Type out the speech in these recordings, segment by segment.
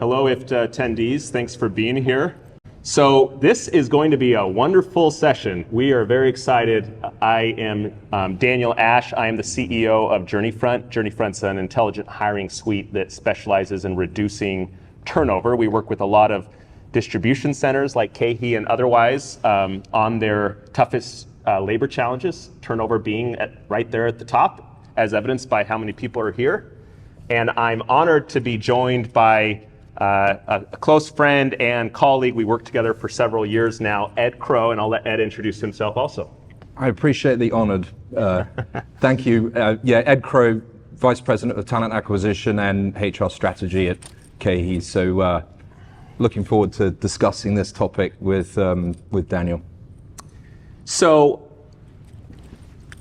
Hello, IFTA attendees. Thanks for being here. So this is going to be a wonderful session. We are very excited. I am Daniel Ash. I am the CEO of Journeyfront. Journeyfront's an intelligent hiring suite that specializes in reducing turnover. We work with a lot of distribution centers like KeHE and otherwise on their toughest labor challenges, turnover being right there at the top, as evidenced by how many people are here. And I'm honored to be joined by a close friend and colleague. We worked together for several years now, Ed Crowe, and I'll let Ed introduce himself also. I appreciate the honored. Thank you. Ed Crowe, Vice President of Talent Acquisition and HR Strategy at KeHE. So looking forward to discussing this topic with Daniel. So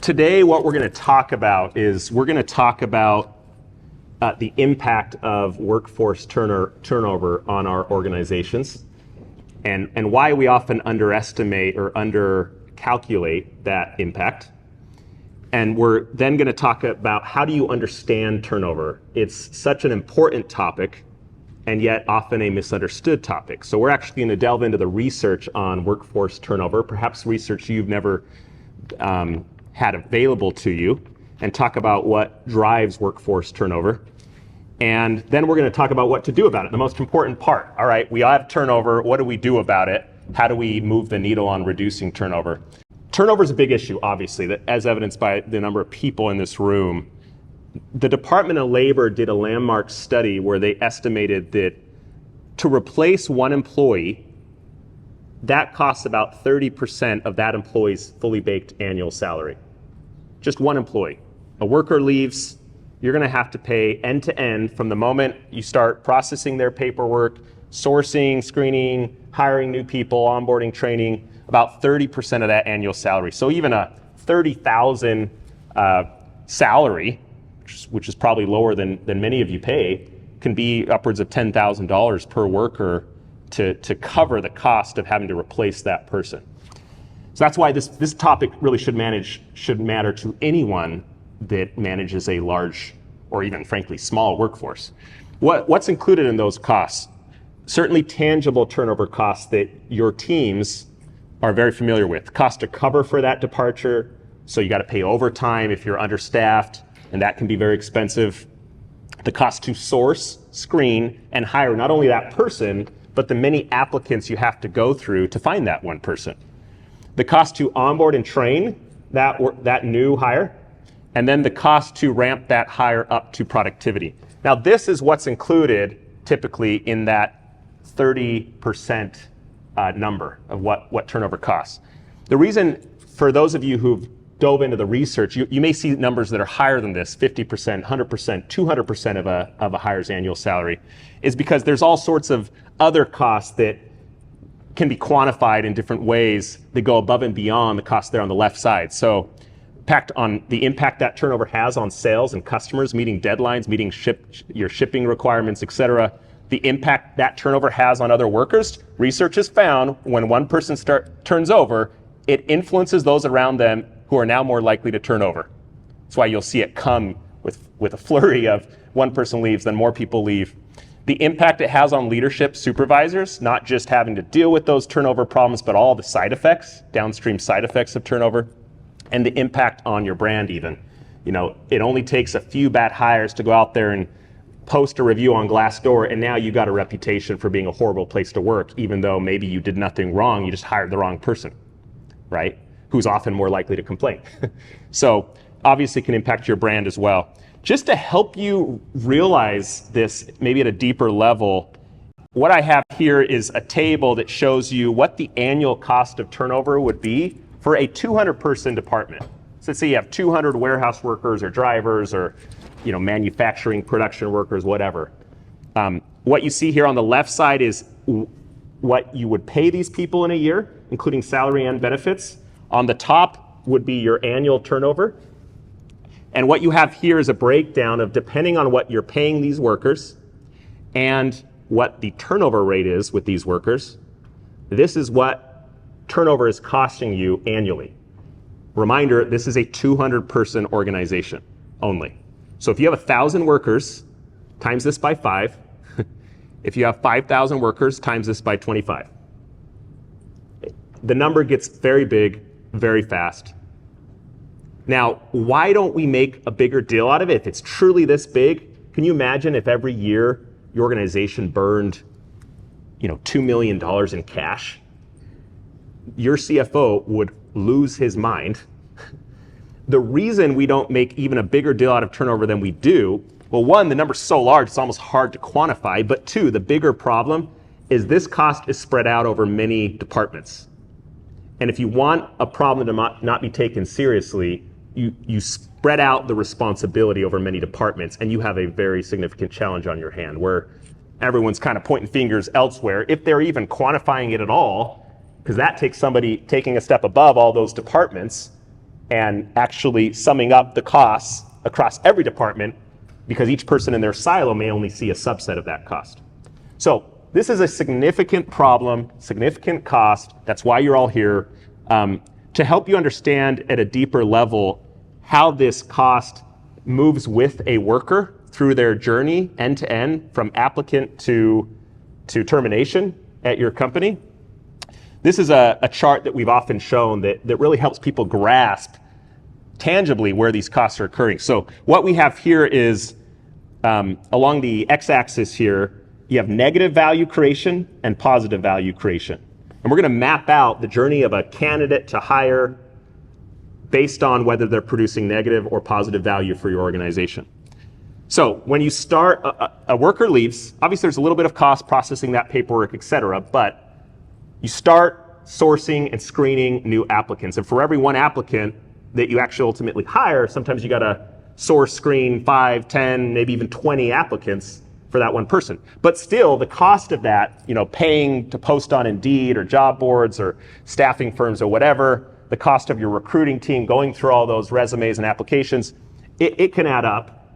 today what we're going to talk about is the impact of workforce turnover on our organizations and why we often underestimate or undercalculate that impact. And we're then going to talk about how do you understand turnover. It's such an important topic and yet often a misunderstood topic. So we're actually going to delve into the research on workforce turnover, perhaps research you've never had available to you, and talk about what drives workforce turnover. And then we're going to talk about what to do about it, the most important part. All right, we have turnover. What do we do about it? How do we move the needle on reducing turnover? Turnover is a big issue, obviously, that as evidenced by the number of people in this room. The Department of Labor did a landmark study where they estimated that to replace one employee, that costs about 30% of that employee's fully baked annual salary. Just one employee. A worker leaves, you're going to have to pay end to end from the moment you start processing their paperwork, sourcing, screening, hiring new people, onboarding, training, about 30% of that annual salary. So even a $30,000 salary, which is probably lower than many of you pay, can be upwards of $10,000 per worker to cover the cost of having to replace that person. So that's why this topic really should matter to anyone that manages a large or even frankly small workforce. What's included in those costs? Certainly tangible turnover costs that your teams are very familiar with. Cost to cover for that departure, so you got to pay overtime if you're understaffed, and that can be very expensive. The cost to source, screen, and hire not only that person, but the many applicants you have to go through to find that one person. The cost to onboard and train that new hire, and then the cost to ramp that hire up to productivity. Now, this is what's included typically in that 30% number of what turnover costs. The reason, for those of you who've dove into the research, you may see numbers that are higher than this, 50%, 100%, 200% of a hire's annual salary, is because there's all sorts of other costs that can be quantified in different ways that go above and beyond the cost there on the left side. So the impact that turnover has on sales and customers, meeting deadlines, meeting your shipping requirements, et cetera. The impact that turnover has on other workers. Research has found when one person turns over, it influences those around them who are now more likely to turn over. That's why you'll see it come with a flurry of one person leaves, then more people leave. The impact it has on leadership, supervisors, not just having to deal with those turnover problems, but all the side effects, downstream side effects of turnover, and the impact on your brand even. You know, it only takes a few bad hires to go out there and post a review on Glassdoor, and now you got a reputation for being a horrible place to work, even though maybe you did nothing wrong, you just hired the wrong person, right? Who's often more likely to complain. So obviously can impact your brand as well. Just to help you realize this maybe at a deeper level, what I have here is a table that shows you what the annual cost of turnover would be for a 200-person department. So let's say you have 200 warehouse workers or drivers or manufacturing production workers, whatever. What you see here on the left side is what you would pay these people in a year, including salary and benefits. On the top would be your annual turnover. And what you have here is a breakdown of, depending on what you're paying these workers and what the turnover rate is with these workers, this is what turnover is costing you annually. Reminder, this is a 200-person organization only. So if you have 1,000 workers, times this by 5, If you have 5,000 workers, times this by 25. The number gets very big, very fast. Now, why don't we make a bigger deal out of it if it's truly this big? Can you imagine if every year your organization burned, $2 million in cash? Your CFO would lose his mind. The reason we don't make even a bigger deal out of turnover than we do, well, one, the number's so large, it's almost hard to quantify. But two, the bigger problem is this cost is spread out over many departments. And if you want a problem to not be taken seriously, you spread out the responsibility over many departments, and you have a very significant challenge on your hand where everyone's kind of pointing fingers elsewhere, if they're even quantifying it at all, because that takes somebody taking a step above all those departments and actually summing up the costs across every department, because each person in their silo may only see a subset of that cost. So this is a significant problem, significant cost. That's why you're all here, to help you understand at a deeper level how this cost moves with a worker through their journey end to end from applicant to termination at your company. This is a chart that we've often shown that really helps people grasp tangibly where these costs are occurring. So what we have here is along the x-axis here, you have negative value creation and positive value creation. And we're going to map out the journey of a candidate to hire based on whether they're producing negative or positive value for your organization. So when you start, a worker leaves, obviously there's a little bit of cost processing that paperwork, et cetera, but you start sourcing and screening new applicants. And for every one applicant that you actually ultimately hire, sometimes you got to source, screen 5, 10, maybe even 20 applicants for that one person. But still, the cost of that, paying to post on Indeed or job boards or staffing firms or whatever, the cost of your recruiting team going through all those resumes and applications, it can add up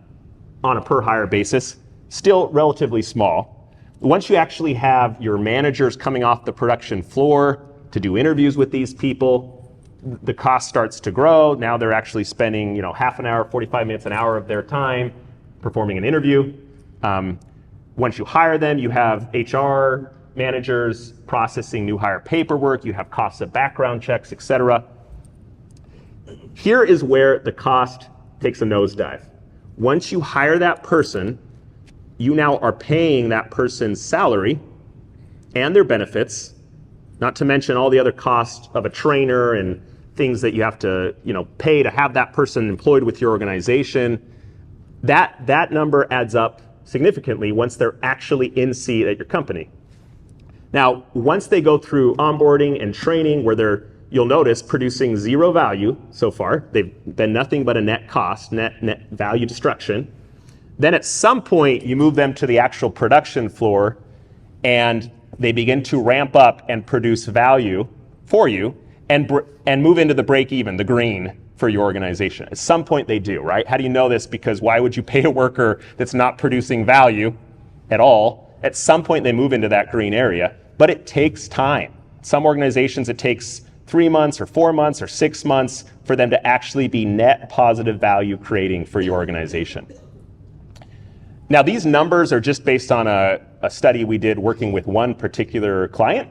on a per hire basis, still relatively small. Once you actually have your managers coming off the production floor to do interviews with these people, the cost starts to grow. Now they're actually spending, half an hour, 45 minutes, an hour of their time performing an interview. Once you hire them, you have HR managers processing new hire paperwork, you have costs of background checks, et cetera. Here is where the cost takes a nosedive. Once you hire that person, you now are paying that person's salary and their benefits, not to mention all the other costs of a trainer and things that you have to, pay to have that person employed with your organization. That number adds up significantly once they're actually in seat at your company. Now, once they go through onboarding and training where you'll notice, producing zero value so far, they've been nothing but a net cost, net value destruction. Then at some point, you move them to the actual production floor and they begin to ramp up and produce value for you and move into the break even, the green, for your organization. At some point they do, right? How do you know this? Because why would you pay a worker that's not producing value at all? At some point they move into that green area, but it takes time. Some organizations it takes 3 months or 4 months or 6 months for them to actually be net positive value creating for your organization. Now these numbers are just based on a study we did working with one particular client,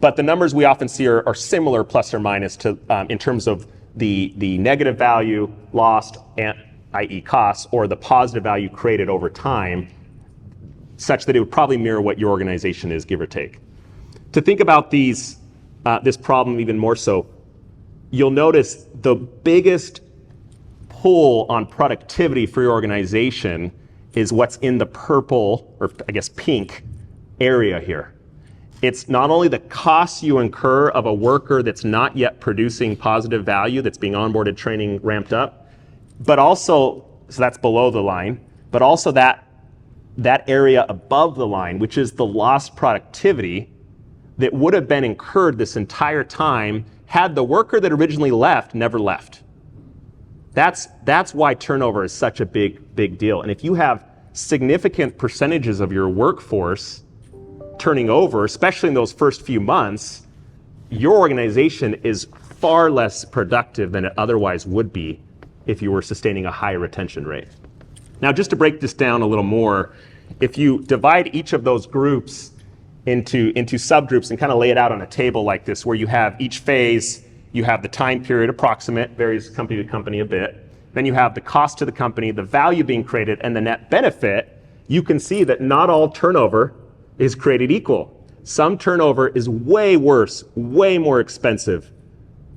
but the numbers we often see are similar plus or minus to in terms of the negative value lost, i.e. costs, or the positive value created over time, such that it would probably mirror what your organization is, give or take. To think about this problem even more so, you'll notice the biggest pull on productivity for your organization is what's in the purple, or I guess pink, area here. It's not only the costs you incur of a worker that's not yet producing positive value, that's being onboarded, training, ramped up, but also, so that's below the line, but also that area above the line, which is the lost productivity that would have been incurred this entire time had the worker that originally left never left. That's why turnover is such a big deal. And if you have significant percentages of your workforce turning over, especially in those first few months, your organization is far less productive than it otherwise would be if you were sustaining a high retention rate. Now, just to break this down a little more, if you divide each of those groups into subgroups and kind of lay it out on a table like this, where you have each phase, you have the time period approximate, varies company to company a bit. Then you have the cost to the company, the value being created, and the net benefit. You can see that not all turnover is created equal. Some turnover is way worse, way more expensive,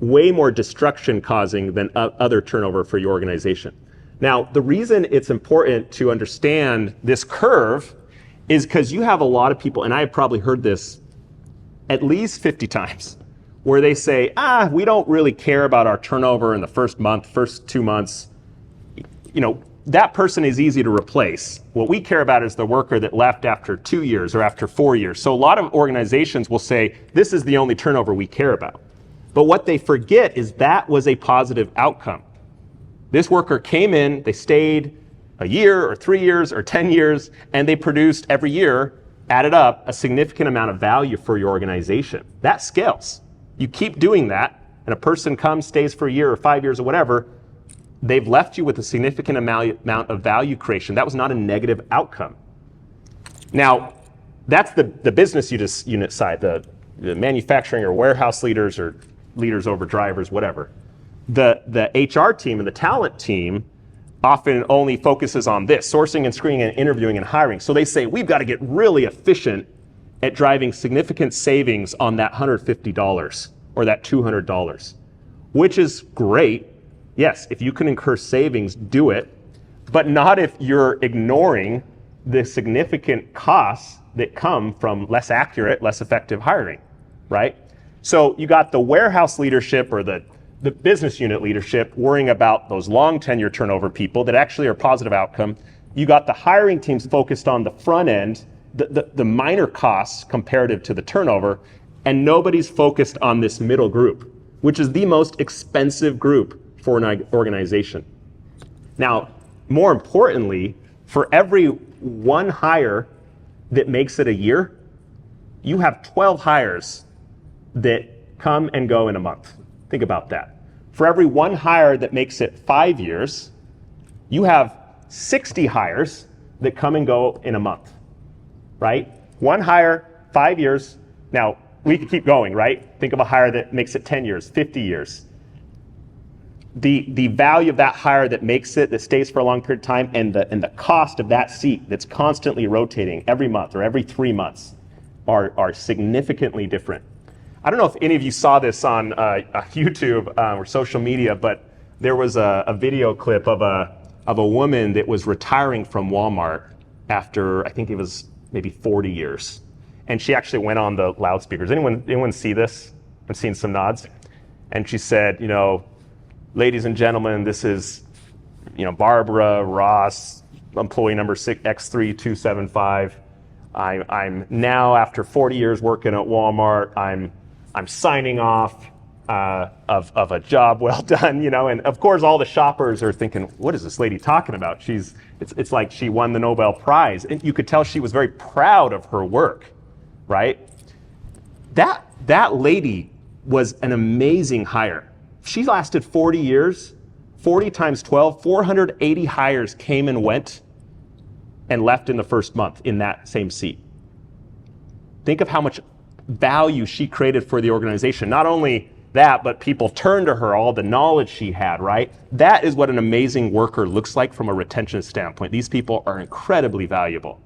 way more destruction causing than other turnover for your organization. Now, the reason it's important to understand this curve is because you have a lot of people, and I have probably heard this at least 50 times, where they say, we don't really care about our turnover in the first month, first 2 months. You know, that person is easy to replace. What we care about is the worker that left after 2 years or after 4 years. So a lot of organizations will say, this is the only turnover we care about. But what they forget is that was a positive outcome. This worker came in, they stayed a year or 3 years or 10 years, and they produced every year, added up, a significant amount of value for your organization. That scales. You keep doing that, and a person comes, stays for a year or 5 years or whatever, they've left you with a significant amount of value creation. That was not a negative outcome. Now, that's the business unit side, the manufacturing or warehouse leaders or leaders over drivers, whatever. The HR team and the talent team often only focuses on this, sourcing and screening and interviewing and hiring. So they say, we've got to get really efficient at driving significant savings on that $150 or that $200, which is great. Yes, if you can incur savings, do it, but not if you're ignoring the significant costs that come from less accurate, less effective hiring, right? So you got the warehouse leadership or the business unit leadership worrying about those long tenure turnover people that actually are positive outcome. You got the hiring teams focused on the front end, the minor costs comparative to the turnover, and nobody's focused on this middle group, which is the most expensive group for an organization. Now, more importantly, for every one hire that makes it a year, you have 12 hires that come and go in a month. Think about that. For every one hire that makes it 5 years, you have 60 hires that come and go in a month, right? One hire, 5 years. Now, we could keep going, right? Think of a hire that makes it 10 years, 50 years. The value of that hire that makes it, that stays for a long period of time, and the cost of that seat that's constantly rotating every month or every 3 months are significantly different. I don't know if any of you saw this on YouTube or social media, but there was a video clip of a woman that was retiring from Walmart after, I think it was maybe 40 years. And she actually went on the loudspeakers. Anyone see this? I've seen some nods. And she said, you know, ladies and gentlemen, this is, you know, Barbara Ross, employee number X3275. I'm now, after 40 years working at Walmart, I'm signing off of a job well done, you know, and of course all the shoppers are thinking, what is this lady talking about? It's like she won the Nobel Prize, and you could tell she was very proud of her work, right? That lady was an amazing hire. She lasted 40 years, 40 times 12, 480 hires came and went and left in the first month in that same seat. Think of how much value she created for the organization. Not only that, but people turned to her, all the knowledge she had, right? That is what an amazing worker looks like from a retention standpoint. These people are incredibly valuable.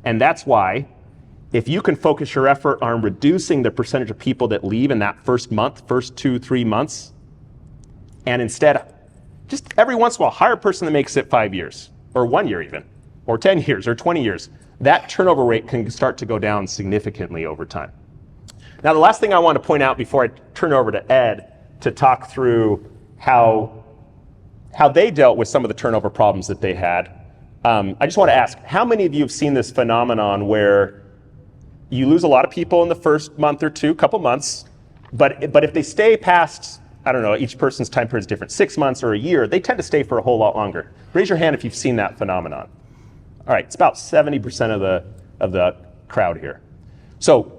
And that's why, if you can focus your effort on reducing the percentage of people that leave in that first month, first 2-3 months, and instead, just every once in a while, hire a person that makes it 5 years, or 1 year even, or 10 years, or 20 years, that turnover rate can start to go down significantly over time. Now, the last thing I want to point out before I turn over to Ed to talk through how they dealt with some of the turnover problems that they had, I just want to ask, how many of you have seen this phenomenon where you lose a lot of people in the first month or two, couple months, but if they stay past, I don't know, each person's time period is different, 6 months or a year, they tend to stay for a whole lot longer. Raise your hand if you've seen that phenomenon. All right, it's about 70% of the crowd here. So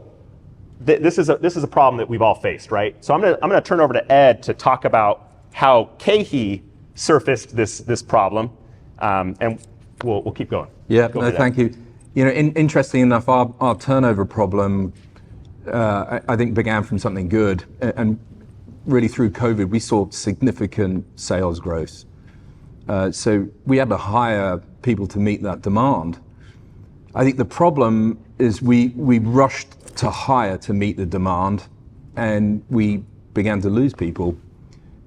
this is a problem that we've all faced, right? So I'm gonna turn over to Ed to talk about how KeHE surfaced this problem, and we'll keep going. Yeah, no, thank you. Interesting enough, our turnover problem, I think, began from something good. And really through COVID, we saw significant sales growth. So we had to hire people to meet that demand. I think the problem is we rushed to hire to meet the demand, and we began to lose people.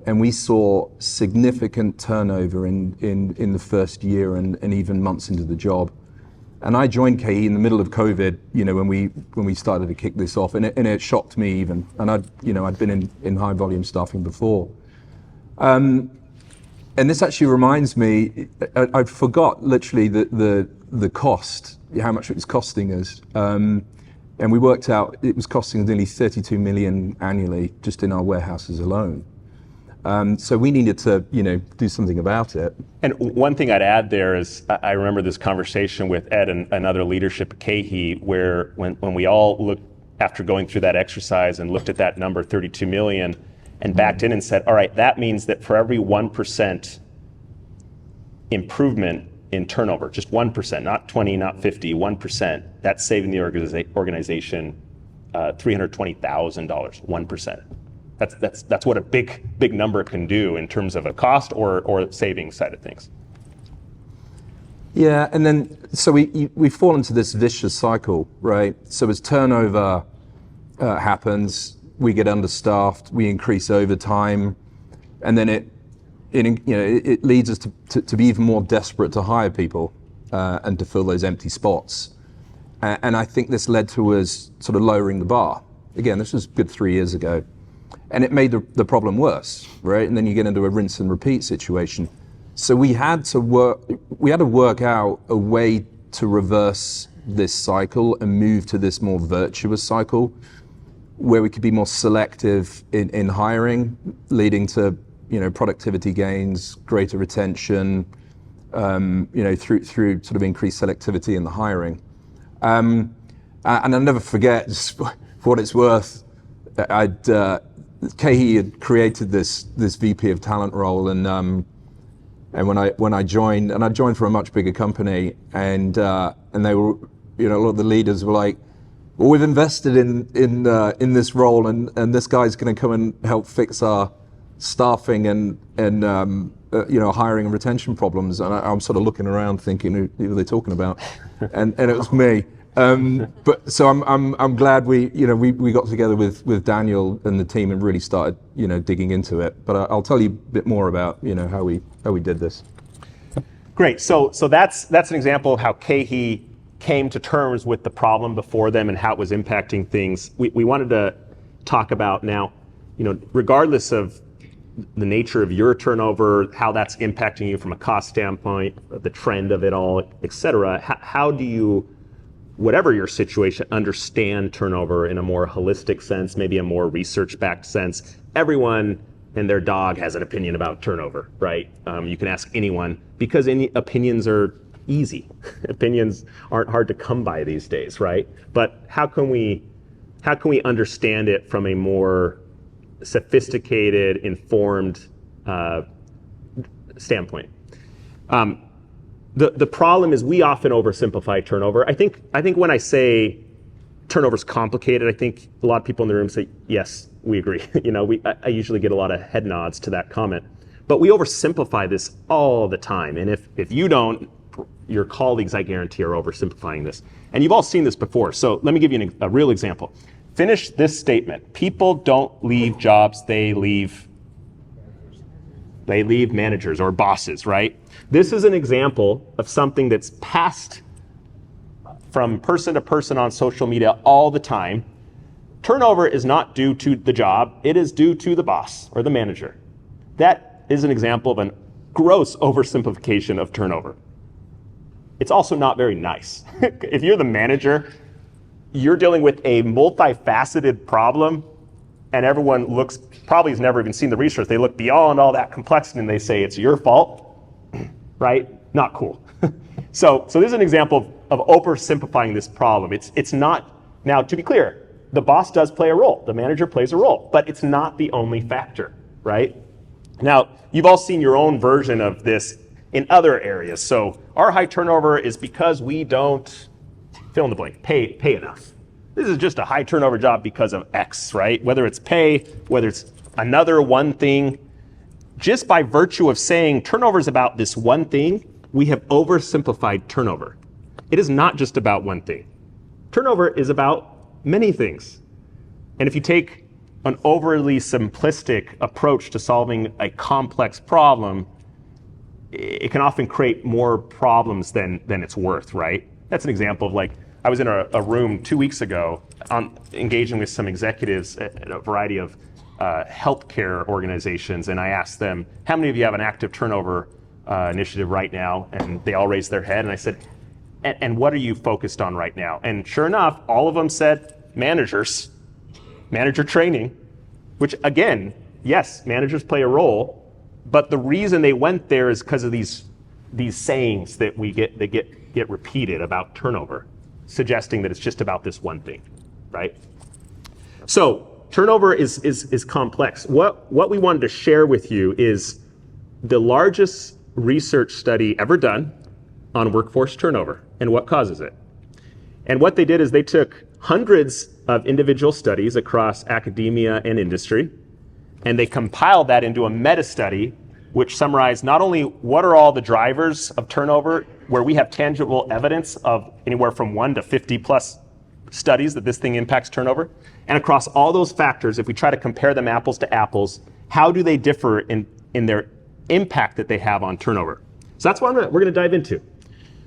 And we saw significant turnover in the first year and even months into the job. And I joined KeHE in the middle of COVID, when we started to kick this off, and it shocked me even. And I'd been in high volume staffing before. And this actually reminds me, I forgot literally the cost, how much it was costing us. And we worked out it was costing nearly 32 million annually just in our warehouses alone. So we needed to, do something about it. And one thing I'd add there is, I remember this conversation with Ed and other leadership at KeHE, where when we all looked, after going through that exercise and looked at that number, 32 million, and backed in and said, all right, that means that for every 1% improvement in turnover, just 1%, not 20, not 50, 1%, that's saving the organization $320,000, 1%. That's what a big number can do in terms of a cost or savings side of things. Yeah, and then so we fall into this vicious cycle, right? So as turnover happens, we get understaffed, we increase overtime, and then it leads us to be even more desperate to hire people and to fill those empty spots. And I think this led to us sort of lowering the bar. Again, this was a good 3 years ago. And it made the problem worse, right? And then you get into a rinse and repeat situation. So we had to work out a way to reverse this cycle and move to this more virtuous cycle where we could be more selective in hiring, leading to productivity gains, greater retention, through sort of increased selectivity in the hiring. And I'll never forget, just for what it's worth, KeHE had created this VP of talent role, and when I joined, and I joined for a much bigger company, and they were, a lot of the leaders were like, well, we've invested in this role, and this guy's going to come and help fix our staffing and hiring and retention problems. And I'm sort of looking around thinking, who are they talking about? And it was me. But so I'm glad we got together with Daniel and the team and really started digging into it. But I'll tell you a bit more about how we did this. Great. So that's an example of how KeHE came to terms with the problem before them and how it was impacting things. We wanted to talk about now, regardless of the nature of your turnover, how that's impacting you from a cost standpoint, the trend of it all, et cetera. How do you, whatever your situation, understand turnover in a more holistic sense, maybe a more research-backed sense? Everyone and their dog has an opinion about turnover, right? You can ask anyone, because any opinions are easy. Opinions aren't hard to come by these days, right? But how can we understand it from a more sophisticated, informed standpoint? The problem is we often oversimplify turnover. I think when I say turnover is complicated, I think a lot of people in the room say, yes, we agree. I usually get a lot of head nods to that comment. But we oversimplify this all the time. And if you don't, your colleagues, I guarantee, are oversimplifying this. And you've all seen this before. So let me give you a real example. Finish this statement. People don't leave jobs, they leave managers or bosses, right? This is an example of something that's passed from person to person on social media all the time. Turnover is not due to the job, it is due to the boss or the manager. That is an example of a gross oversimplification of turnover. It's also not very nice. If you're the manager, you're dealing with a multifaceted problem, and everyone probably has never even seen the research. They look beyond all that complexity and they say it's your fault, right? Not cool. So this is an example of oversimplifying this problem. It's not, now to be clear, the boss does play a role, the manager plays a role, but it's not the only factor, right? Now, you've all seen your own version of this in other areas. So our high turnover is because we don't fill in the blank, pay enough. This is just a high turnover job because of X, right? Whether it's pay, whether it's another one thing, just by virtue of saying turnover is about this one thing, we have oversimplified turnover. It is not just about one thing. Turnover is about many things. And if you take an overly simplistic approach to solving a complex problem, it can often create more problems than it's worth, right? That's an example of, like, I was in a room 2 weeks ago engaging with some executives at a variety of healthcare organizations, and I asked them, how many of you have an active turnover initiative right now? And they all raised their head, and I said, and what are you focused on right now? And sure enough, all of them said manager training, which again, yes, managers play a role, but the reason they went there is because of these sayings that get repeated about turnover, suggesting that it's just about this one thing, right? So turnover is complex. What we wanted to share with you is the largest research study ever done on workforce turnover and what causes it. And what they did is they took hundreds of individual studies across academia and industry, and they compiled that into a meta-study which summarized not only what are all the drivers of turnover, where we have tangible evidence of anywhere from 1 to 50 plus studies that this thing impacts turnover, and across all those factors, if we try to compare them apples to apples, how do they differ in their impact that they have on turnover? So that's what we're going to dive into.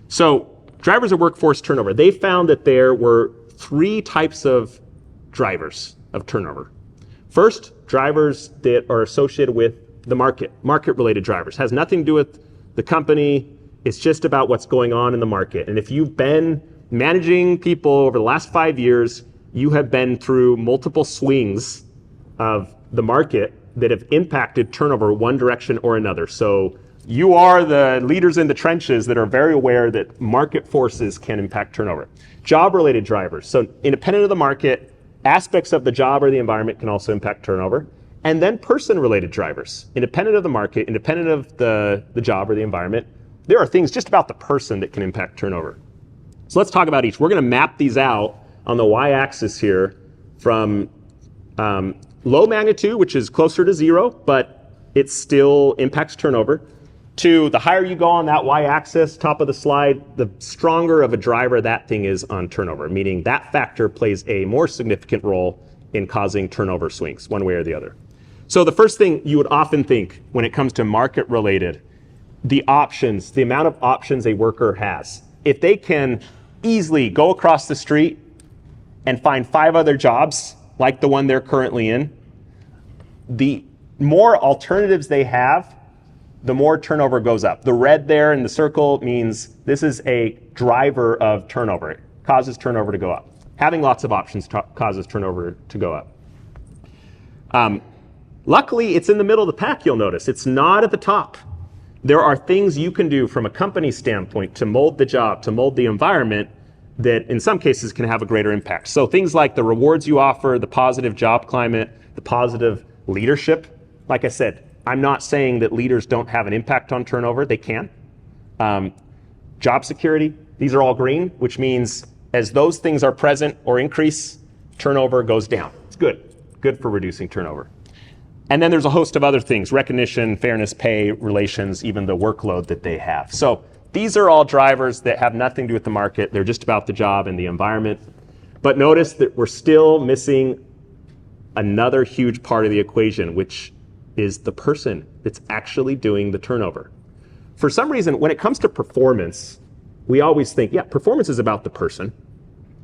So drivers of workforce turnover, they found that there were 3 types of drivers of turnover. First, drivers that are associated with the market-related drivers. Has nothing to do with the company. It's just about what's going on in the market. And if you've been managing people over the last 5 years, you have been through multiple swings of the market that have impacted turnover one direction or another. So you are the leaders in the trenches that are very aware that market forces can impact turnover. Job-related drivers. So independent of the market, aspects of the job or the environment can also impact turnover. And then person-related drivers. Independent of the market, independent of the job or the environment, there are things just about the person that can impact turnover. So let's talk about each. We're going to map these out on the y-axis here from low magnitude, which is closer to 0, but it still impacts turnover, to the higher you go on that y-axis, top of the slide, the stronger of a driver that thing is on turnover, meaning that factor plays a more significant role in causing turnover swings, one way or the other. So the first thing you would often think when it comes to market-related, the options, the amount of options a worker has. If they can easily go across the street and find 5 other jobs like the one they're currently in, the more alternatives they have, the more turnover goes up. The red there in the circle means this is a driver of turnover. It causes turnover to go up. Having lots of options causes turnover to go up. Luckily, it's in the middle of the pack, you'll notice. It's not at the top. There are things you can do from a company standpoint to mold the job, to mold the environment, that in some cases can have a greater impact. So things like the rewards you offer, the positive job climate, the positive leadership. Like I said, I'm not saying that leaders don't have an impact on turnover. They can. Job security, these are all green, which means as those things are present or increase, turnover goes down. It's good for reducing turnover. And then there's a host of other things, recognition, fairness, pay, relations, even the workload that they have. So these are all drivers that have nothing to do with the market. They're just about the job and the environment. But notice that we're still missing another huge part of the equation, which is the person that's actually doing the turnover. For some reason, when it comes to performance, we always think, yeah, performance is about the person,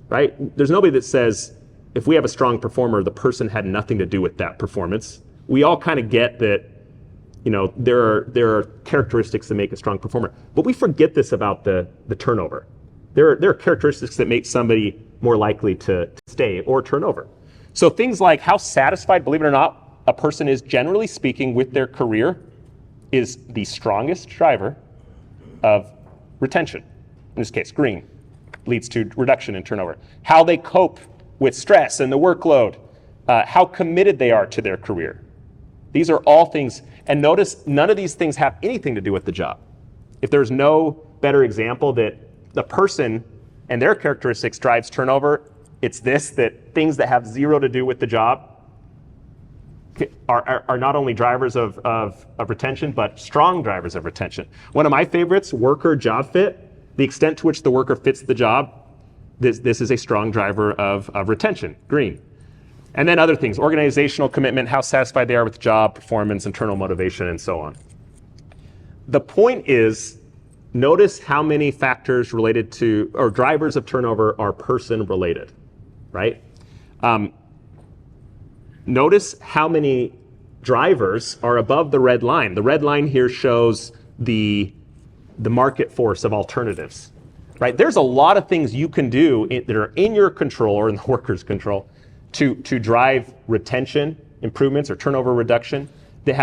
right? There's nobody that says, if we have a strong performer, the person had nothing to do with that performance. We all kind of get that, there are characteristics that make a strong performer, but we forget this about the turnover. There are characteristics that make somebody more likely to stay or turn over. So things like how satisfied, believe it or not, a person is, generally speaking, with their career is the strongest driver of retention. In this case, green leads to reduction in turnover. How they cope with stress and the workload, how committed they are to their career. These are all things, and notice none of these things have anything to do with the job. If there's no better example that the person and their characteristics drives turnover. It's that things that have zero to do with the job are not only drivers of retention, but strong drivers of retention. One of my favorites, worker job fit, the extent to which the worker fits the job, this is a strong driver of retention, green. And then other things, organizational commitment, how satisfied they are with job performance, internal motivation, and so on. The point is, notice how many factors related to, or drivers of turnover are person related, right? Notice how many drivers are above the red line. The red line here shows the market force of alternatives, right? There's a lot of things you can do that are in your control or in the worker's control to drive retention improvements or turnover reduction that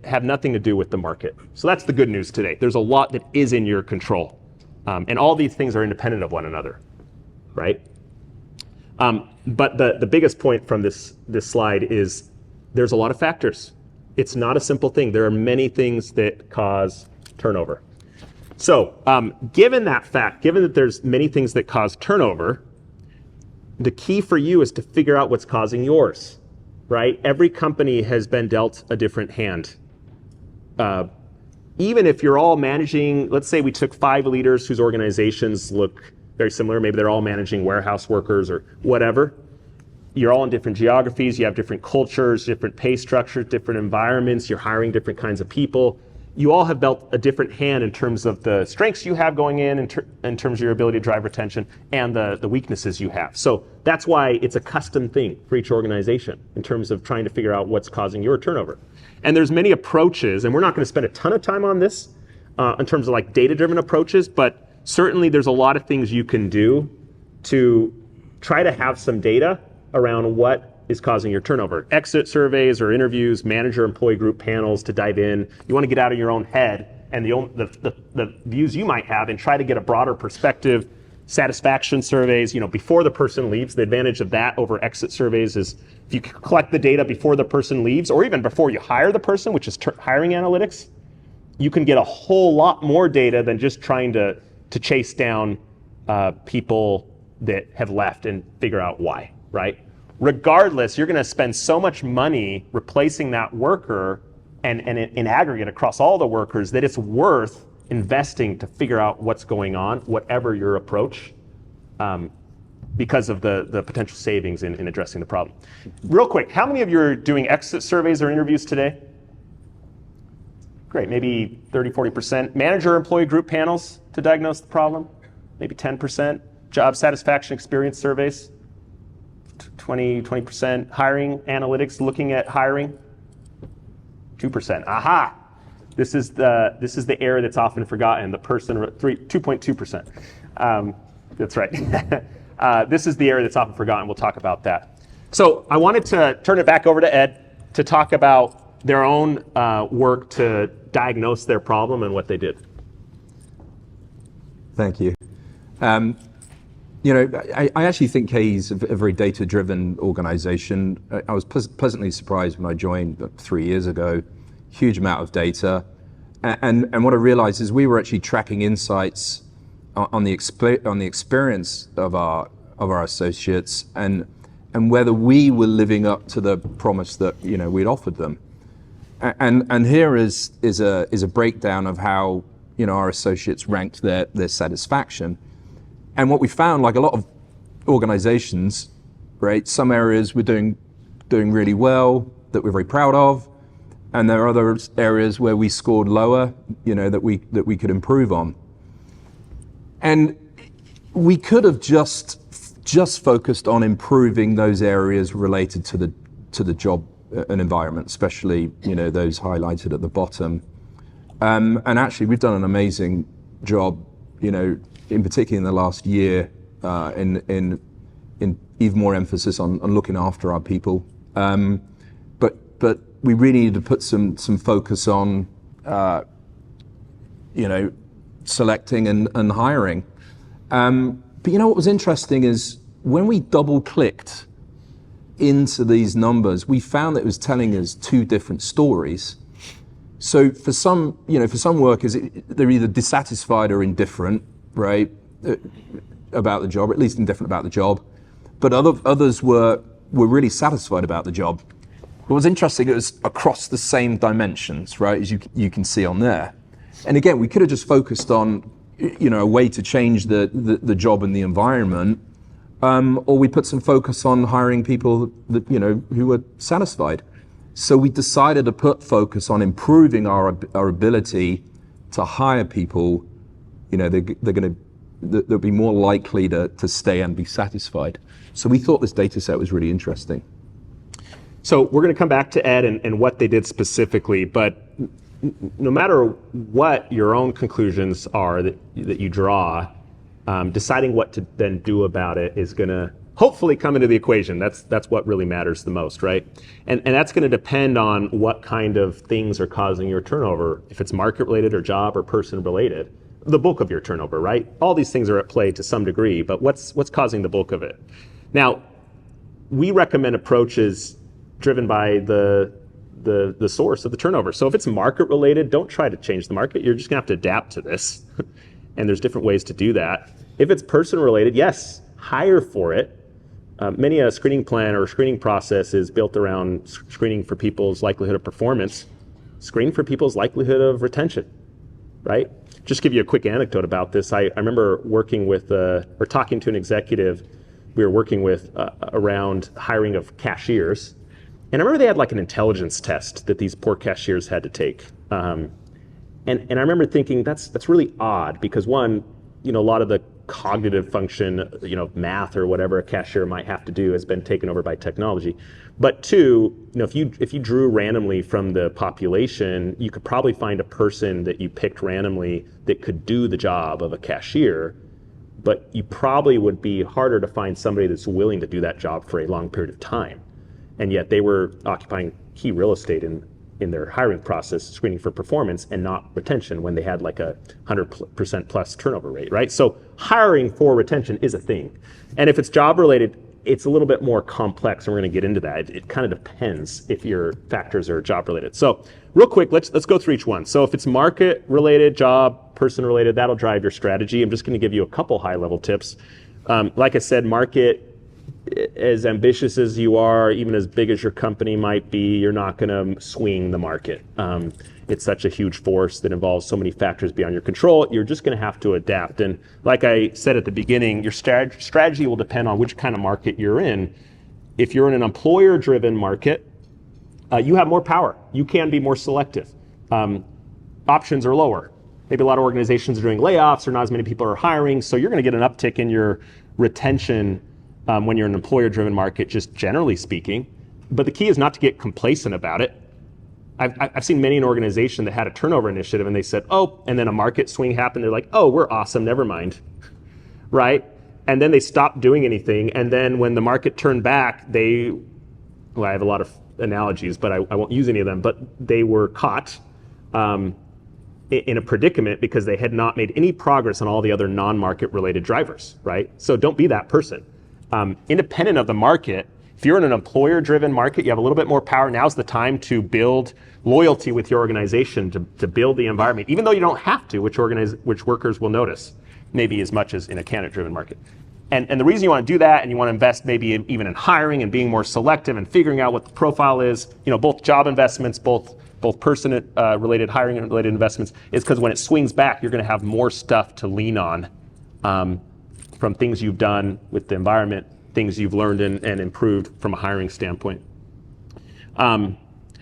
have nothing to do with the market. So that's the good news today. There's a lot that is in your control. And all these things are independent of one another, right? But the biggest point from this slide is there's a lot of factors. It's not a simple thing. There are many things that cause turnover. So given that fact, given that there's many things that cause turnover, the key for you is to figure out what's causing yours, right? Every company has been dealt a different hand. Even if you're all managing, let's say we took 5 leaders whose organizations look very similar, maybe they're all managing warehouse workers or whatever. You're all in different geographies, you have different cultures, different pay structures, different environments, you're hiring different kinds of people. You all have dealt a different hand in terms of the strengths you have going in terms of your ability to drive retention and the weaknesses you have. So that's why it's a custom thing for each organization in terms of trying to figure out what's causing your turnover. And there's many approaches, and we're not going to spend a ton of time on this in terms of like data-driven approaches, but certainly there's a lot of things you can do to try to have some data around what is causing your turnover. Exit surveys or interviews, manager-employee group panels to dive in. You want to get out of your own head and the views you might have and try to get a broader perspective. Satisfaction surveys, before the person leaves, the advantage of that over exit surveys is if you collect the data before the person leaves or even before you hire the person, which is hiring analytics, you can get a whole lot more data than just trying to chase down people that have left and figure out why, right? Regardless, you're going to spend so much money replacing that worker and in aggregate across all the workers that it's worth investing to figure out what's going on, whatever your approach, because of the potential savings in addressing the problem. Real quick, how many of you are doing exit surveys or interviews today? Great, maybe 30, 40%. Manager-employee group panels to diagnose the problem, maybe 10%. Job satisfaction experience surveys, 20%. Hiring analytics, looking at hiring, 2%. Aha! This is the area that's often forgotten. The person 2.2%. That's right. This is the area that's often forgotten. We'll talk about that. So I wanted to turn it back over to Ed to talk about their own work to diagnose their problem and what they did. Thank you. I actually think KeHE's a very data-driven organization. I was pleasantly surprised when I joined 3 years ago. Huge amount of data. And what I realized is we were actually tracking insights on the experience of our associates and whether we were living up to the promise that we'd offered them. And here is a breakdown of how our associates ranked their satisfaction. And what we found, like a lot of organizations, right, some areas we're doing really well that we're very proud of, and there are other areas where we scored lower, that we could improve on. And we could have just focused on improving those areas related to the job and environment, especially those highlighted at the bottom. And actually, we've done an amazing job, in particular in the last year, in even more emphasis on looking after our people. But we really need to put some focus on, selecting and hiring. But what was interesting is when we double-clicked into these numbers, we found that it was telling us 2 different stories. So for some workers, they're either dissatisfied or indifferent, right? about the job, or at least indifferent about the job, but others were really satisfied about the job. What was interesting, it was across the same dimensions, right, as you can see on there. And again, we could have just focused on, a way to change the job and the environment, or we put some focus on hiring people that, who were satisfied. So we decided to put focus on improving our ability to hire people, they'll be more likely to stay and be satisfied. So we thought this data set was really interesting. So we're going to come back to Ed and what they did specifically, but no matter what your own conclusions are that you draw, deciding what to then do about it is going to hopefully come into the equation. That's what really matters the most, right? And that's going to depend on what kind of things are causing your turnover. If it's market related or job or person related, the bulk of your turnover, right? All these things are at play to some degree, but what's causing the bulk of it? Now, we recommend approaches driven by the source of the turnover. So if it's market related, don't try to change the market. You're just gonna have to adapt to this. And there's different ways to do that. If it's person related, yes, hire for it. Many a screening plan or screening process is built around screening for people's likelihood of performance. Screen for people's likelihood of retention, right? Just give you a quick anecdote about this. I remember working with, or talking to an executive we were working with around hiring of cashiers. And I remember they had like an intelligence test that these poor cashiers had to take. And I remember thinking that's really odd because one, a lot of the cognitive function, math or whatever a cashier might have to do has been taken over by technology. But two, if you drew randomly from the population, you could probably find a person that you picked randomly that could do the job of a cashier, but you probably would be harder to find somebody that's willing to do that job for a long period of time. And yet they were occupying key real estate in their hiring process, screening for performance and not retention when they had like a 100% plus turnover rate, right? So hiring for retention is a thing. And if it's job related, it's a little bit more complex, and we're going to get into that. It kind of depends if your factors are job related. So real quick, let's go through each one. So if it's market related, job, person related, that'll drive your strategy. I'm just going to give you a couple high level tips. Like I said, market, as ambitious as you are, even as big as your company might be, you're not going to swing the market. It's such a huge force that involves so many factors beyond your control. You're just going to have to adapt. And like I said at the beginning, your strategy will depend on which kind of market you're in. If you're in an employer-driven market, you have more power. You can be more selective. Options are lower. Maybe a lot of organizations are doing layoffs or not as many people are hiring, so you're going to get an uptick in your retention when you're in an employer-driven market, just generally speaking. But the key is not to get complacent about it. I've seen many an organization that had a turnover initiative and they said, oh, and then a market swing happened. They're like, oh, we're awesome, never mind, right? And then they stopped doing anything. And then when the market turned back, I have a lot of analogies, but I won't use any of them, but they were caught in a predicament because they had not made any progress on all the other non-market related drivers, right? So don't be that person. Independent of the market, if you're in an employer-driven market, you have a little bit more power. Now's the time to build loyalty with your organization, to build the environment, even though you don't have to, which workers will notice, maybe as much as in a candidate-driven market. And the reason you want to do that, and you want to invest maybe even in hiring and being more selective and figuring out what the profile is, both job investments, both person-related, hiring-related investments, is because when it swings back, you're going to have more stuff to lean on from things you've done with the environment, things you've learned and improved from a hiring standpoint.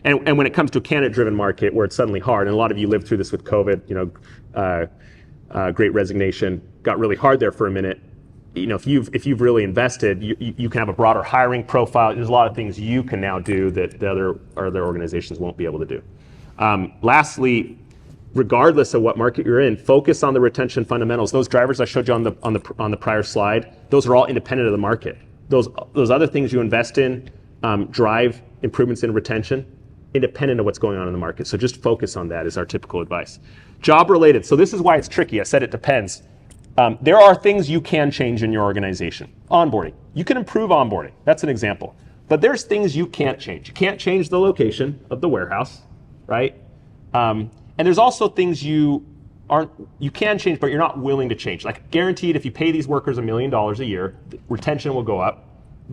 And when it comes to a candidate-driven market where it's suddenly hard, and a lot of you lived through this with COVID, Great Resignation, got really hard there for a minute. If you've really invested, you can have a broader hiring profile. There's a lot of things you can now do that the other organizations won't be able to do. Lastly, regardless of what market you're in, focus on the retention fundamentals. Those drivers I showed you on the prior slide, those are all independent of the market. Those other things you invest in drive improvements in retention, independent of what's going on in the market. So just focus on that is our typical advice. Job related. So this is why it's tricky. I said it depends. There are things you can change in your organization. Onboarding. You can improve onboarding. That's an example. But there's things you can't change. You can't change the location of the warehouse, right? And there's also things you you can change, but you're not willing to change. Like guaranteed, if you pay these workers $1 million a year, retention will go up,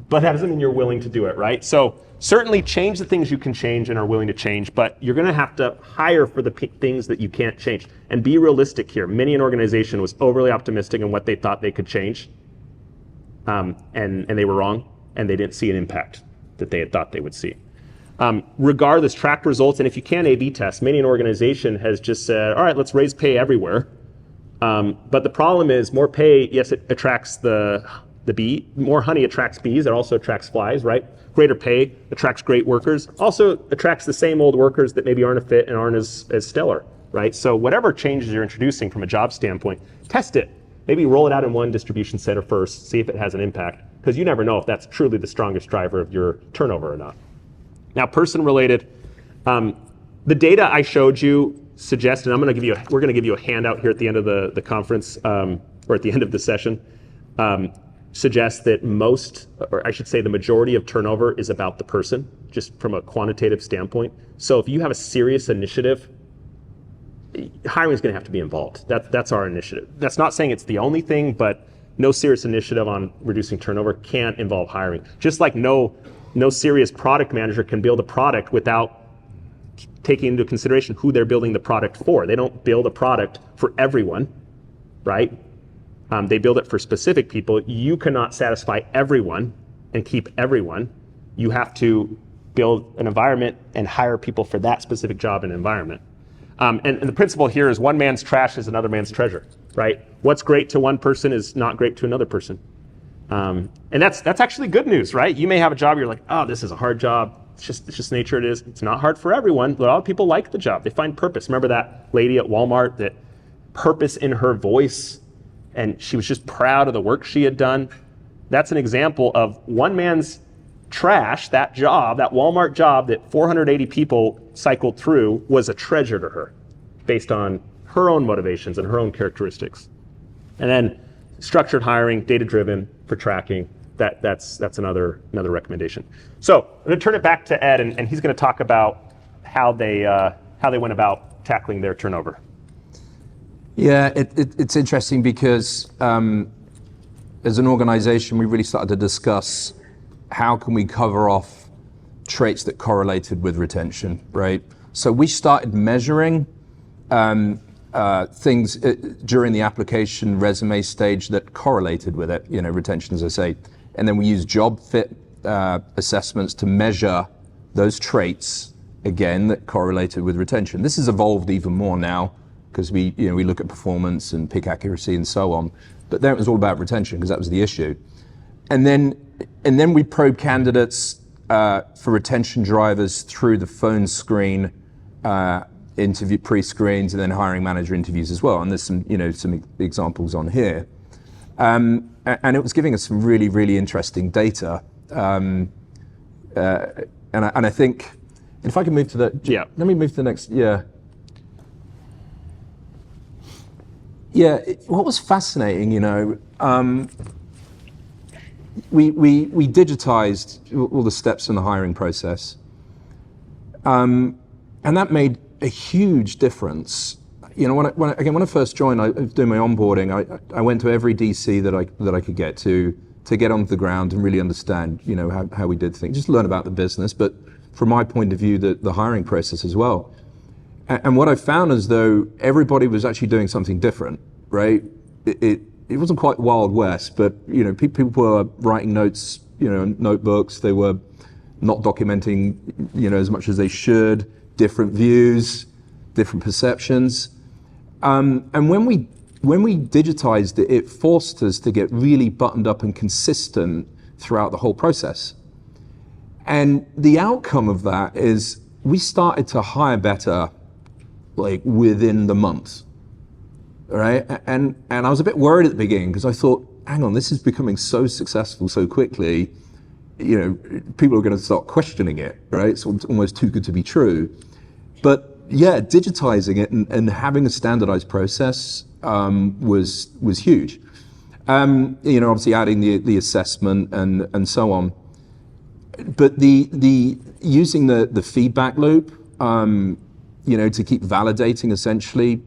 but that doesn't mean you're willing to do it, right? So certainly change the things you can change and are willing to change, but you're going to have to hire for the things that you can't change. And be realistic here. Many an organization was overly optimistic in what they thought they could change, and they were wrong, and they didn't see an impact that they had thought they would see. Regardless, track results, and if you can A/B test. Many an organization has just said, all right, let's raise pay everywhere. But the problem is more pay, yes, it attracts the bee. More honey attracts bees. It also attracts flies, right? Greater pay attracts great workers. Also attracts the same old workers that maybe aren't a fit and aren't as stellar, right? So whatever changes you're introducing from a job standpoint, test it. Maybe roll it out in one distribution center first, see if it has an impact, because you never know if that's truly the strongest driver of your turnover or not. Now, person-related, the data I showed you suggests, and we're going to give you a handout here at the end of the conference, or at the end of the session, suggests that the majority of turnover is about the person, just from a quantitative standpoint. So if you have a serious initiative, hiring is going to have to be involved. That's our initiative. That's not saying it's the only thing, but no serious initiative on reducing turnover can't involve hiring. Just like no serious product manager can build a product without taking into consideration who they're building the product for. They don't build a product for everyone, right? They build it for specific people. You cannot satisfy everyone and keep everyone. You have to build an environment and hire people for that specific job and environment. And the principle here is one man's trash is another man's treasure, right? What's great to one person is not great to another person. And that's actually good news, right? You may have a job, you're like, oh, this is a hard job. It's just nature it is. It's not hard for everyone, but a lot of people like the job. They find purpose. Remember that lady at Walmart, that purpose in her voice, and she was just proud of the work she had done. That's an example of one man's trash, that job, that Walmart job that 480 people cycled through was a treasure to her based on her own motivations and her own characteristics. And then structured hiring, data-driven for tracking, that's another recommendation. So I'm going to turn it back to Ed, and he's going to talk about how they went about tackling their turnover. Yeah, it's interesting because as an organization, we really started to discuss how can we cover off traits that correlated with retention, right? So we started measuring things during the application resume stage that correlated with it, retention, as I say. And then we used job fit assessments to measure those traits, again, that correlated with retention. This has evolved even more now because we look at performance and pick accuracy and so on. But then it was all about retention because that was the issue. And then we probe candidates for retention drivers through the phone screen, interview pre-screens, and then hiring manager interviews as well. And there's some examples on here. And it was giving us some really, really interesting data. And I think, if I can move to the, let me move to the next, what was fascinating, we digitized all the steps in the hiring process. And that made a huge difference. When I first joined, I was doing my onboarding. I went to every DC that I could get to get onto the ground and really understand, how we did things, just learn about the business, but from my point of view, the hiring process as well. And what I found is though everybody was actually doing something different, right? It wasn't quite Wild West, but people were writing notes, notebooks. They were not documenting, as much as they should. Different views, different perceptions. And when we digitized it, it forced us to get really buttoned up and consistent throughout the whole process. And the outcome of that is we started to hire better, like within the month, right? And I was a bit worried at the beginning because I thought, hang on, this is becoming so successful so quickly, people are going to start questioning it, right? It's almost too good to be true. But yeah, digitizing it and having a standardized process was huge. Obviously adding the assessment and so on. But the using the feedback loop to keep validating essentially,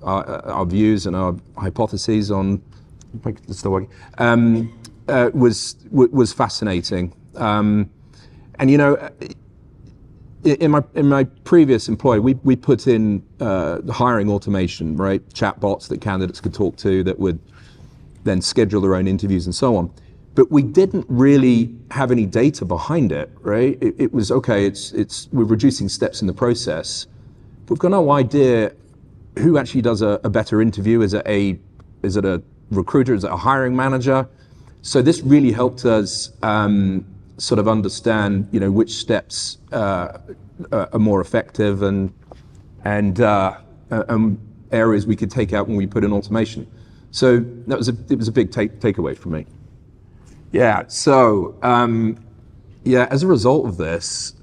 our views and our hypotheses on, it's still working, was fascinating. In my previous employ, we put in hiring automation, right? Chatbots that candidates could talk to that would then schedule their own interviews and so on. But we didn't really have any data behind it, right? It was okay. We're reducing steps in the process. We've got no idea who actually does a better interview. Is it a recruiter? Is it a hiring manager? So this really helped us sort of understand, which steps are more effective and areas we could take out when we put in automation. So it was a big takeaway for me. Yeah. So as a result of this,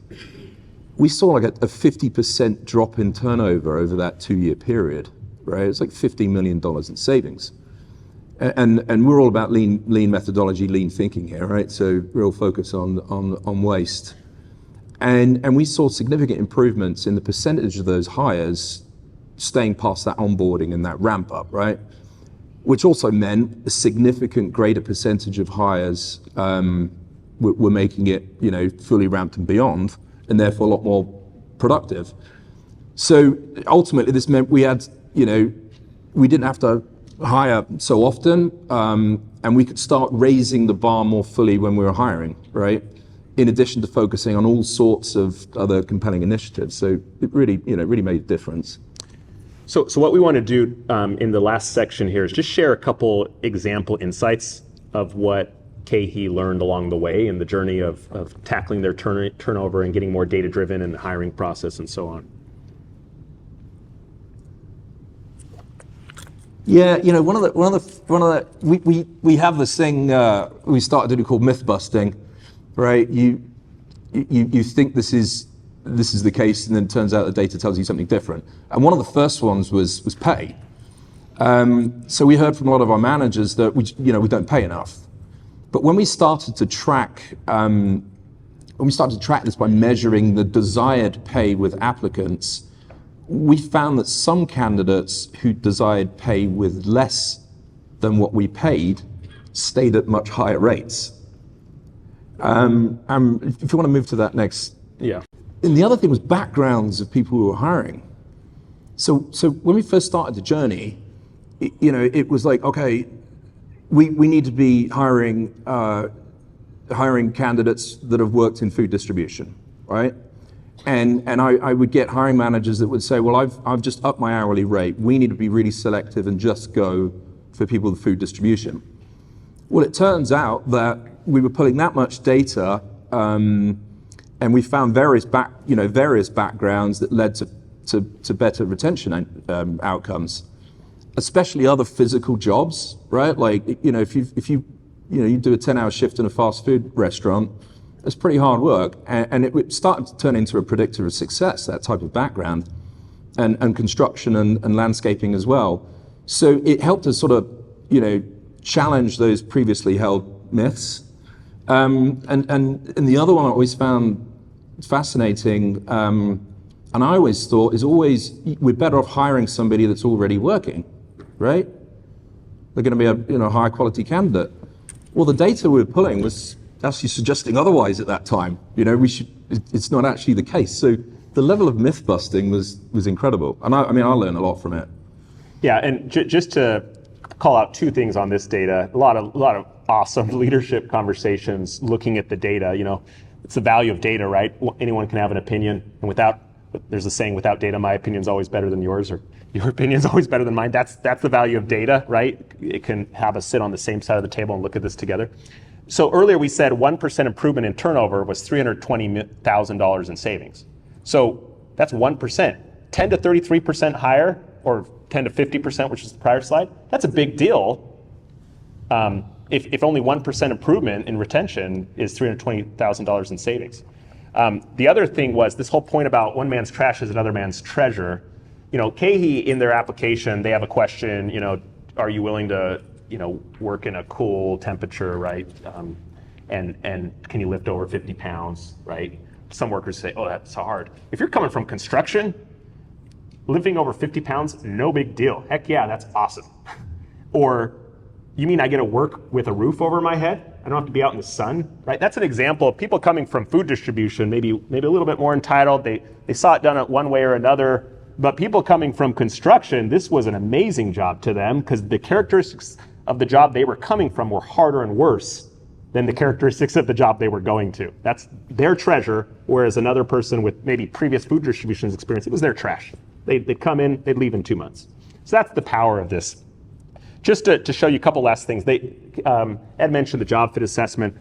we saw like a 50% drop in turnover over that 2-year period. Right? It's like $15 million in savings. And we're all about lean methodology, lean thinking here, right? So real focus on waste. And we saw significant improvements in the percentage of those hires staying past that onboarding and that ramp up, right? Which also meant a significant greater percentage of hires were making it, fully ramped and beyond, and therefore a lot more productive. So ultimately this meant we had, we didn't have to hire so often, and we could start raising the bar more fully when we were hiring, right? In addition to focusing on all sorts of other compelling initiatives. So it really made a difference. So what we want to do in the last section here is just share a couple example insights of what KeHE learned along the way in the journey of tackling their turnover and getting more data-driven in the hiring process and so on. Yeah, one of the we have this thing we started to do called myth busting, right? You think this is the case, and then it turns out the data tells you something different. And one of the first ones was pay. So we heard from a lot of our managers that we don't pay enough. But when we started to track this by measuring the desired pay with applicants, we found that some candidates who desired pay with less than what we paid stayed at much higher rates. If you want to move to that next. Yeah. And the other thing was backgrounds of people who were hiring. So when we first started the journey, it was like, okay, we need to be hiring candidates that have worked in food distribution, right? And I would get hiring managers that would say, well, I've just upped my hourly rate. We need to be really selective and just go for people with food distribution. Well, it turns out that we were pulling that much data, and we found various backgrounds that led to better retention outcomes, especially other physical jobs, right? Like, if you do a 10-hour shift in a fast food restaurant, it's pretty hard work, and it started to turn into a predictor of success, that type of background, and construction and landscaping as well. So it helped us sort of, challenge those previously held myths. And the other one I always found fascinating, and I always thought is we're better off hiring somebody that's already working, right? They're going to be a high quality candidate. Well, the data we were pulling was actually suggesting otherwise at that time. It's not actually the case. So the level of myth busting was incredible. And I learned a lot from it. Yeah, and just to call out two things on this data, a lot of awesome leadership conversations looking at the data. It's the value of data, right? Anyone can have an opinion, and there's a saying, without data, my opinion's always better than yours, or your opinion's always better than mine. That's the value of data, right? It can have us sit on the same side of the table and look at this together. So earlier we said 1% improvement in turnover was $320,000 in savings. So that's 1%. 10 to 33% higher, or 10 to 50%, which is the prior slide, that's a big deal. If only 1% improvement in retention is $320,000 in savings. The other thing was this whole point about one man's trash is another man's treasure. KeHE in their application, they have a question, are you willing to work in a cool temperature, right? And can you lift over 50 pounds, right? some workers say, oh, that's so hard. If you're coming from construction, lifting over 50 pounds, no big deal. Heck yeah, that's awesome. Or, you mean I get to work with a roof over my head? I don't have to be out in the sun, right? That's an example of people coming from food distribution, maybe a little bit more entitled. They saw it done one way or another. But people coming from construction, this was an amazing job to them because the characteristics of the job they were coming from were harder and worse than the characteristics of the job they were going to. That's their treasure, whereas another person with maybe previous food distribution experience, it was their trash. They'd come in, they'd leave in 2 months. So that's the power of this. Just to show you a couple last things, Ed mentioned the job fit assessment.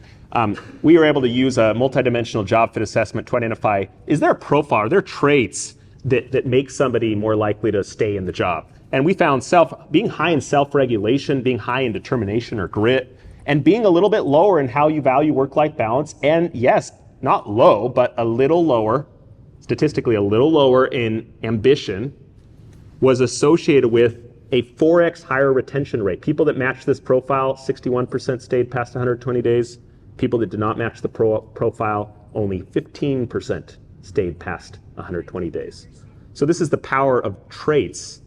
We were able to use a multidimensional job fit assessment to identify, is there a profile, are there traits that make somebody more likely to stay in the job? And we found being high in self-regulation, being high in determination or grit, and being a little bit lower in how you value work-life balance, and yes, not low, but a little lower, statistically a little lower in ambition, was associated with a 4x higher retention rate. People that matched this profile, 61% stayed past 120 days. People that did not match the profile, only 15% stayed past 120 days. So this is the power of traits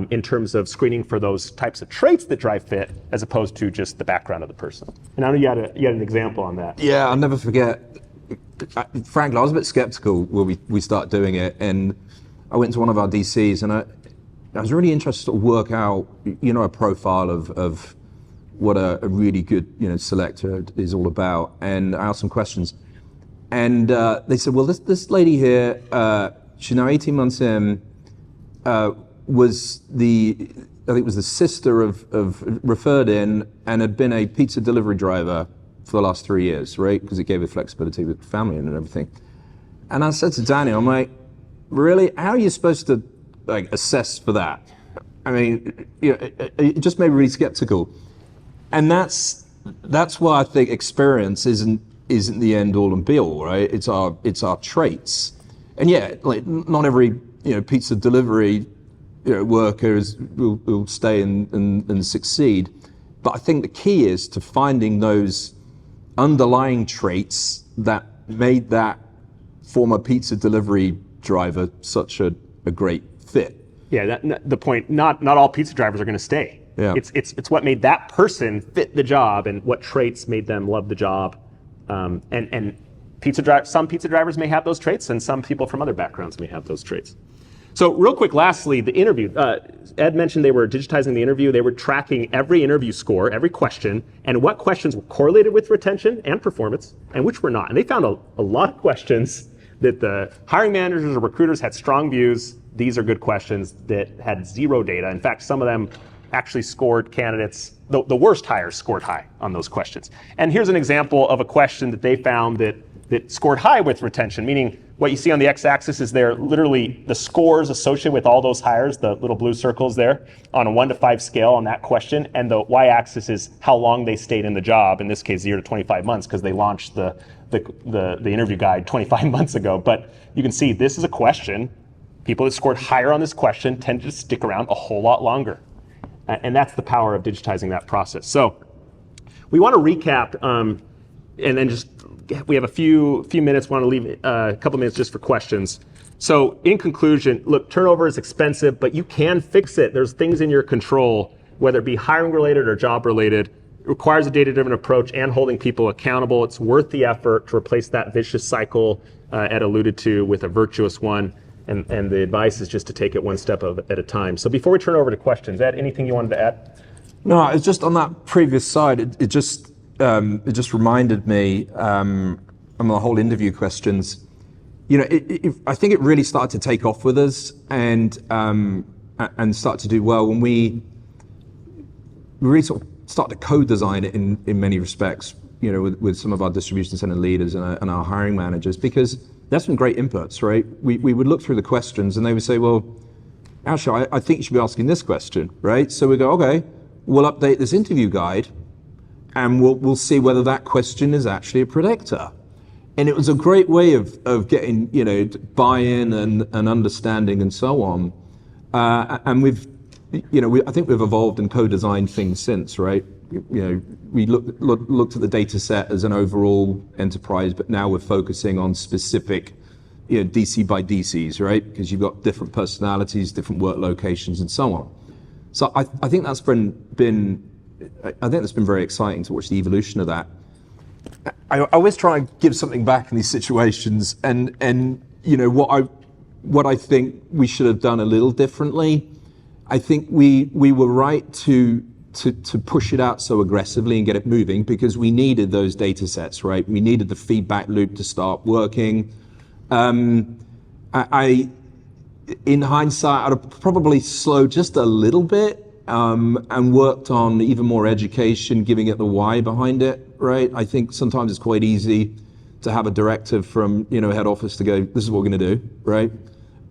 in terms of screening for those types of traits that drive fit, as opposed to just the background of the person. And I know you had an example on that. Yeah, I'll never forget. Frankly, I was a bit skeptical when we started doing it, and I went to one of our DCs, and I was really interested to work out, a profile of what a really good, selector is all about. And I asked some questions, and they said, well, this lady here, she's now 18 months in, was the sister of referred in and had been a pizza delivery driver for the last 3 years, right? Because it gave her flexibility with family and everything. And I said to Daniel, I'm like, really? How are you supposed to assess for that? I mean, it just made me really skeptical. And that's why I think experience isn't the end all and be all, right? It's our traits. And yeah, not every pizza delivery workers will stay and succeed. But I think the key is to finding those underlying traits that made that former pizza delivery driver such a great fit. Yeah, the point, not all pizza drivers are going to stay. Yeah. It's what made that person fit the job and what traits made them love the job. And some pizza drivers may have those traits, and some people from other backgrounds may have those traits. So real quick, lastly, the interview. Ed mentioned they were digitizing the interview. They were tracking every interview score, every question, and what questions were correlated with retention and performance, and which were not. And they found a lot of questions that the hiring managers or recruiters had strong views. These are good questions that had zero data. In fact, some of them actually scored candidates, the worst hires scored high on those questions. And here's an example of a question that they found that scored high with retention, meaning what you see on the x-axis is they're literally the scores associated with all those hires, the little blue circles there, on a 1 to 5 scale on that question, and the y-axis is how long they stayed in the job, in this case 0 to 25 months, because they launched the interview guide 25 months ago. But you can see this is a question. People that scored higher on this question tend to stick around a whole lot longer. And that's the power of digitizing that process. So we want to recap, and then we have a few minutes, want to leave a couple minutes just for questions. So in conclusion, look, turnover is expensive, but you can fix it. There's things in your control, whether it be hiring related or job related. It requires a data-driven approach and holding people accountable. It's worth the effort to replace that vicious cycle Ed alluded to with a virtuous one. And the advice is just to take it one step at a time. So before we turn over to questions, Ed, anything you wanted to add? No, it's just on that previous side, it just reminded me on the whole interview questions. I think it really started to take off with us and start to do well when we really sort of start to co-design it in many respects. With some of our distribution center leaders and our hiring managers, because that's some great inputs, right? We would look through the questions and they would say, well, actually, I think you should be asking this question, right? So we go, okay, we'll update this interview guide and we'll see whether that question is actually a predictor. And it was a great way of getting, buy-in and understanding and so on. And I think we've evolved and co-designed things since, right? we looked at the data set as an overall enterprise, but now we're focusing on specific, DC by DCs, right? Because you've got different personalities, different work locations, and so on. So I think that's been very exciting to watch the evolution of that. I always try and give something back in these situations, and what I think we should have done a little differently. I think we were right to push it out so aggressively and get it moving because we needed those data sets, right? We needed the feedback loop to start working. In hindsight, I'd have probably slowed just a little bit and worked on even more education, giving it the why behind it, right? I think sometimes it's quite easy to have a directive from head office to go, this is what we're going to do, right?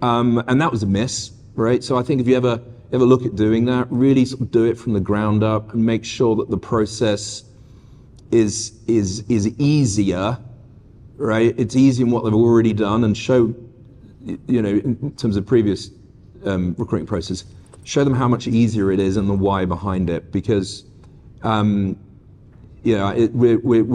And that was a miss, right? So I think if you ever look at doing that, really sort of do it from the ground up and make sure that the process is easier, right? It's easy in what they've already done, and show, in terms of previous recruiting process, show them how much easier it is and the why behind it. Because, we're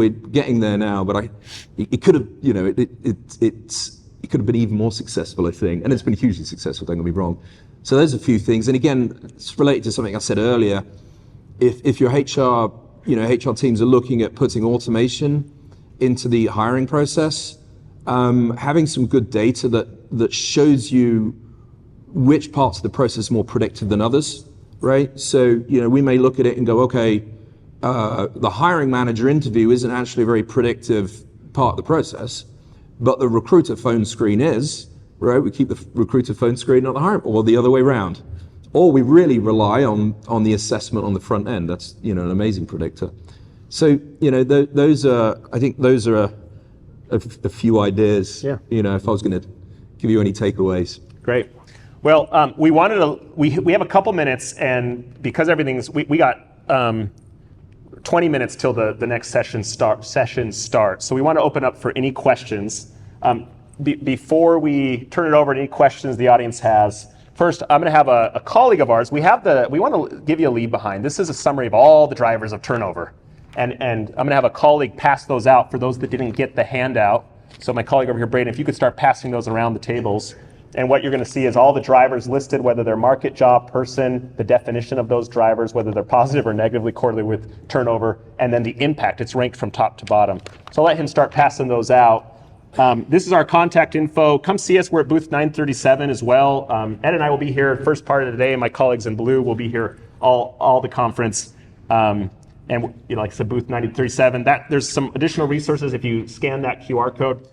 getting there now, but it could have, it could have been even more successful, I think, and it's been hugely successful. Don't get me wrong. So there's a few things, and again, it's related to something I said earlier. If your HR teams are looking at putting automation into the hiring process, having some good data that shows you which parts of the process are more predictive than others, right? So we may look at it and go, okay, the hiring manager interview isn't actually a very predictive part of the process, but the recruiter phone screen is. Right, we keep the recruiter phone screen, not the hiring, or the other way around. Or we really rely on the assessment on the front end. That's an amazing predictor. So those are a few ideas. Yeah. If I was going to give you any takeaways. Great. Well, we have a couple minutes, and because we got 20 minutes till the next session starts. So we want to open up for any questions. Before we turn it over to any questions the audience has, first I'm going to have a colleague of ours. We want to give you a leave behind. This is a summary of all the drivers of turnover, and I'm going to have a colleague pass those out for those that didn't get the handout. So my colleague over here, Braden, if you could start passing those around the tables. And what you're going to see is all the drivers listed, whether they're market, job, person, the definition of those drivers, whether they're positive or negatively correlated with turnover, and then the impact. It's ranked from top to bottom. So I'll let him start passing those out. This is our contact info. Come see us. We're at booth 937 as well. Ed and I will be here first part of the day, and my colleagues in blue will be here all the conference. And like I said, booth 937. There's some additional resources if you scan that QR code.